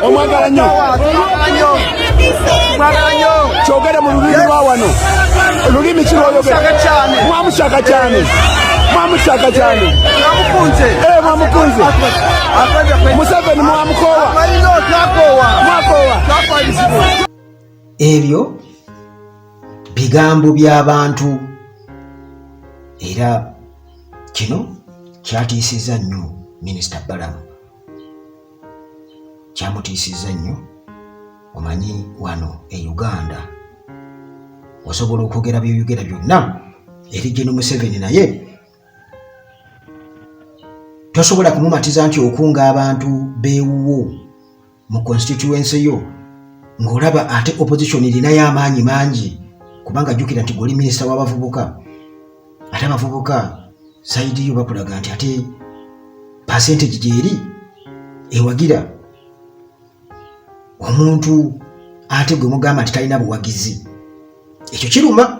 Omwagala nnyo. Kyogere mu lulimi lwa wano. Olulimi kirwoyogera. Mwamushaka cyane. Mwamushaka cyane. Mwamukunze. Museveni mwamukowa. Mwakowa. Ebyo bigambo by'abantu era kino kyatiisiza nnyo Minisita Balamu. Kyamutiisiza nnyo. Omanyi wano e Uganda osobola okwogera by'oyogera byonna eri Gen. Museveni naye tosobola kumumatiza nti okunga abantu beewuwo mu constituency yo ng'olaba ate opposition erinayo amaanyi mangi kubanga jjukira nti goli minisita w'abavubuka ate abavubuka sayidi yo bakulaga nti ate percentage gyeri ewagira omuntu ate gwe mugamba nti talina buwagizi. Ekyo kiruma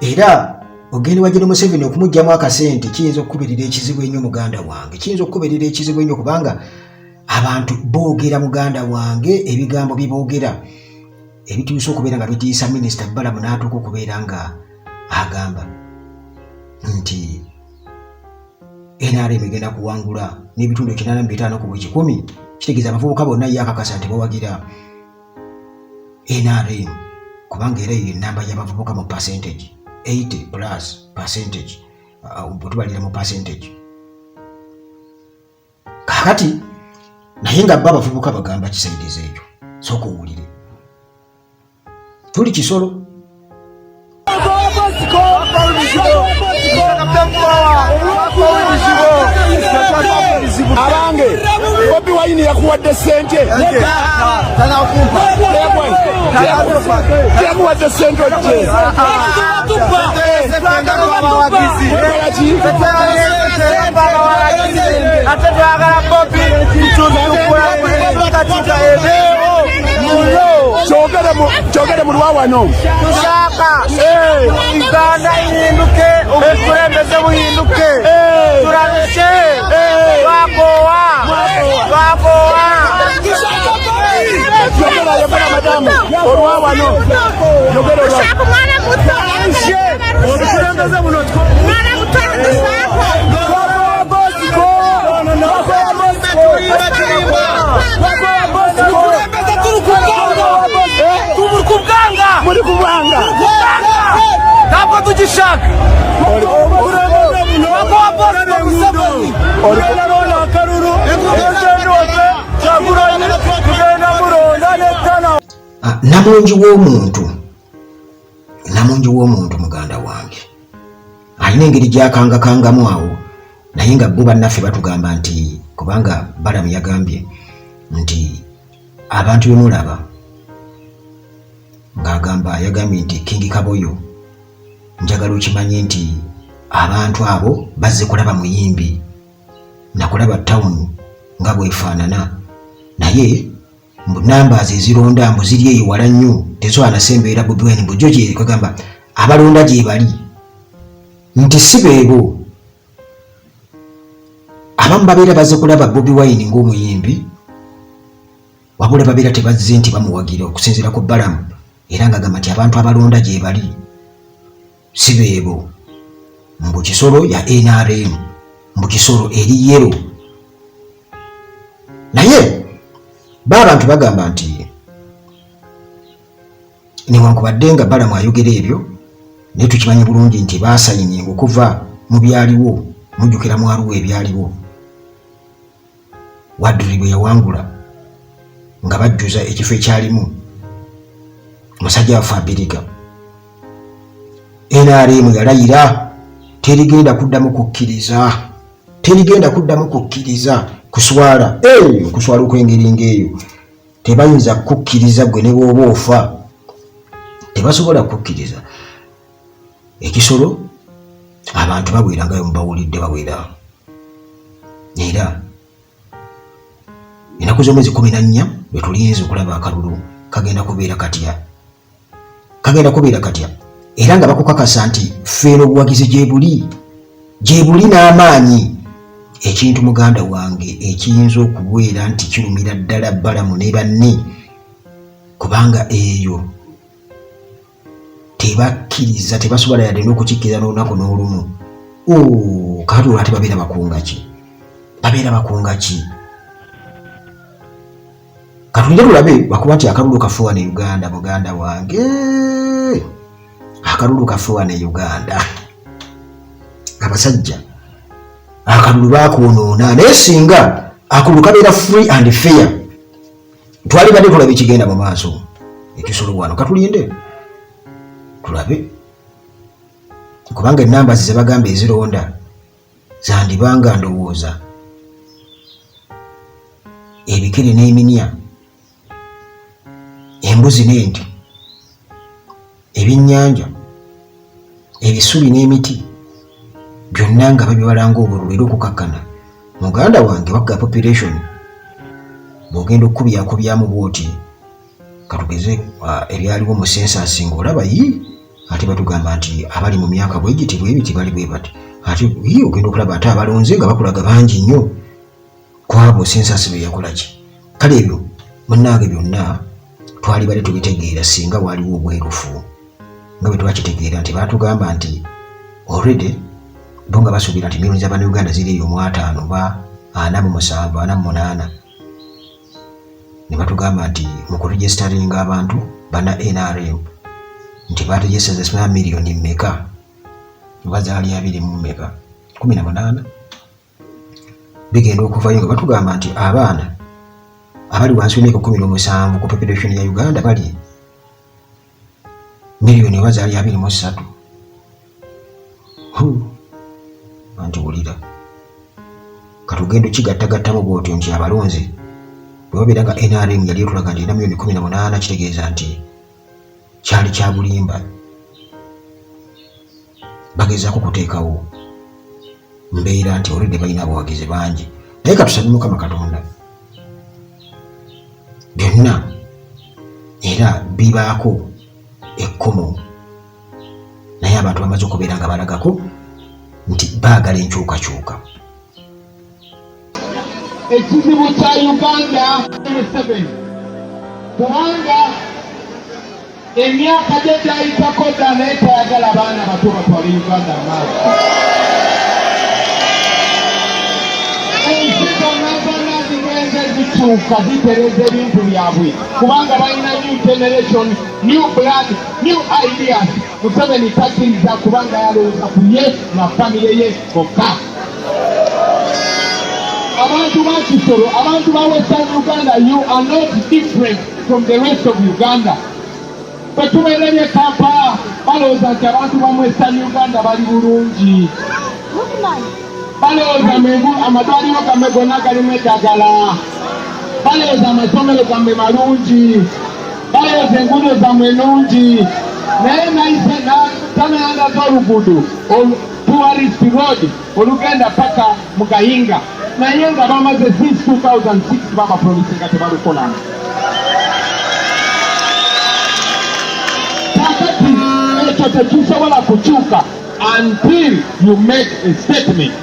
era ogenda wa Gen. Museveni okumugyamu akasente kiyinza okukubirira ekizibu ennyo muganda wange. Kiyinza okukubirira ekizibu ennyo kubanga abantu boogera muganda wange ebigambo biboogera ebituusa okubeera nga bitiisa Minisita Balamu n'atuuka okubeera nga agamba nti NRM egenda kuwangula n'ebitundu 85 ku buli 100. Kitegeeza abavubuka bonna ye akakasa nti bawagira NRM kubanga era eyo ennamba y'abavubuka mu percentage 80+%, bwe tubalira mu percentage. Kakati naye nga bo abavubuka bagamba kisaidiza ekyo. Sooka owulire. Tuli kisolo. Abange Bobi Wine yakuwadde sente. Yakuwadde sente ojje. Kyogere mu lwa wano. Tushaka Uganda ihinduke, obukulembeze buhinduke. Turabishe twakowa. Yogera madamu olwa wano. Yogera olwa. Obukulembeze buno mwana mutono tushaka. Muri kubanga ntabwo tugishaka namungi w'omuntu muganda wange alina engeri gyakangakangamu awo naye nga bo bannaffe batugamba nti kubanga Balamu yagambye nti abantu bemulaba ng'agamba yagambye nti King Kaboyo njagala okimanye nti abantu abo bazze kulaba muyimbi nakulaba town nga bwefaanana naye mbu numbers ezironda mbu ziri eyo wala nnyo tesobola nasembeera Bobi Wine bujjo gye kwegamba abalonda gye bali nti si beebo abamu babeera bazze kulaba Bobi Wine ng'omuyimbi wabula babeera tebazze nti bamuwagira okusinziira ku Balamu era ng'agamba nti abantu abalonda gye bali si beebo mbu kisolo ya NRM mbu kisolo eri yero naye abantu bagamba nti newankubadde nga Balamu ayogera ebyo naye tukimanyi bulungi nti baasayininga okuva mu byaliwo mujjukira mu Arua ebyaliwo Wadri bwe yawangula nga bajjuza ekifo ekyalimu musajja waffe Abiriga NRM yalayira terigenda kuddamu kukkiriza kuswala okuswala okw'engeri ng'eyo tebayinza kukkiriza gwe ne bw'oba ofa tebasobola kukkiriza ekisolo abantu baweerangayo mubawulidde bawera era ennaku z'omwezi 14 bwe tuliyinza okulaba akalulu kagenda kubeera katya era nga bakukakasa nti feera obuwagizi gye buli n'amaanyi ekintu muganda wange ekiyinza okubeera nti kirumira ddala Balamu ne banne kubanga eyo tebakkiriza tebasobola yadde n'okukikkiriza n'olunaku n'olumu. Kaatula ate babeera bakunga ki? Katulire tulabe bakuba nti akalulu kafuuwa ne Uganda muganda wange. Akalulu kafuuwa ne Uganda. Abasajja akalulu baakwonoona naye singa akalulu kabeera free and fair twalibadde tulabe ekigenda mu maaso ekisolo wano. Katulinde tulabe kubanga ennamba ze bagamba ezironda zandibanga ndowooza ebikere n'eminya, embuzi n'ente, ebyennyanja, ebisubi n'emiti byonna nga babibalanga obululu era okukakkana. Muganda wange wagga population bw'ogenda okukubyamu bwoti katugeze ebyaliwo mu census ng'olaba ate batugamba nti abali mu myaka bwegiti bwebiti bali bwe bati ate ogenda okulaba ate abalonze nga bakulaga bangi nnyo kwabo census be yakola ki. Kale ebyo munnange byonna twalibadde tubitegeera singa waliwo obwerufu nga bwe twakitegeera nti batugamba nti already bo nga basuubira nti milioni z'Abannayuganda ziri eyo mu 5 ba 47 48 ne batugamba nti mu kuregisteringa abantu bana NRM nti bategesa miliyoni mmeka bazaali 2 mu mmeka 18 bigenda okuvayo nga batugamba nti abaana abali wansi w'emyaka 17 ku population ya Uganda bali miliyoni bazaali 23. Anti wulira katugendo kigattagattamu bwotyo nti abalonzi bwe babeera nga NRM yali etulaga nti 18 kitegeeza nti kyali kya bulimba. Bagezaako kuteekawo mbeera nti olidde balina abawagizi bangi naye katusabe Mukama Katonda byonna era bibaako ekkomo naye abantu bamaze okubeera nga balagako nti baagala enkyukakyuka. Ekizibu kya Uganda 7 kubanga emyaka gye gyayitako dda naye tayagala abaana bato batwale Uganda amaaso. Ensi zonna zonna zigenze zikyuka zitereza ebintu byabwe kubanga balina new generation, new blood, new ideas. Museveni takkiriza kubanga yalowooza ku ye na famire ye bokka. Abantu ba Kisoro, abantu ba Western Uganda, you are not different from the rest of Uganda. Betubeereye Kampala balowooza nti abantu ba Western Uganda bali bulungi. Balowooza amadwaliro gammwe gonna galimu eddagala. Balowooza amasomero gammwe malungi. Balowooza enguudo zammwe nnungi. Naye nayise tamayanda z'oluguudo tourist road olugenda paka mu Gayinga naye nga bamaze since 2006 babapromisi nga tebalukola. Kakati ekyo tekisobola kukyuka until you make a statement.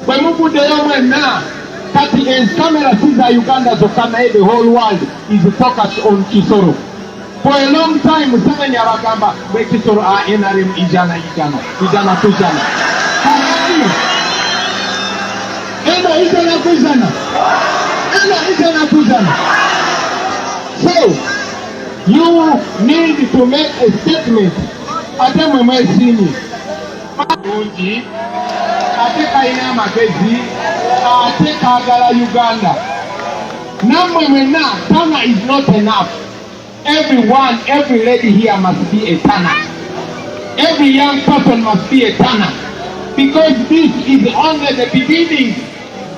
Bwe muguddeyo mwenna kati enkamera si za Uganda zokka naye the whole world is focused on Kisoro. For a long time, Museveni abagamba bwe Kisoro NRM ijana kujana. Ijana kujana. So, you need to make a statement. Ate mwe mwesini. Mungi. Ate kayina amagezi. Ate kagala Uganda. Namwe mwena, Tana is not enough. Everyone, every lady here must be a Tana. Every young person must be a Tana. Because this is only the beginning.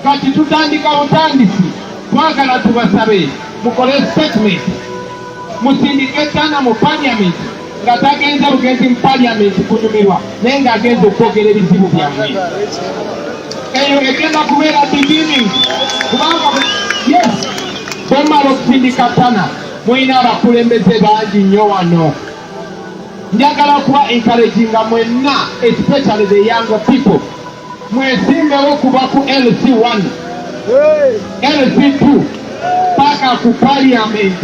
Kati tutandika butandisi. Twagala tubasabe. Mukole statement. Musindike Tana mu parliament. Nga tagenza bugenzi mu parliament kunyumirwa. Naye nga agenza okwogera ebizibu byammwe. Eyo egenda kubeera beginning. Kubanga yes. Bomala okusindika Tana. Mwina abakulembeze bangi nnyo wano. Njagala kuba encouraging mwenna, especially the younger people. mwesimbewo kuba ku LC1 LC2 paka ku parliament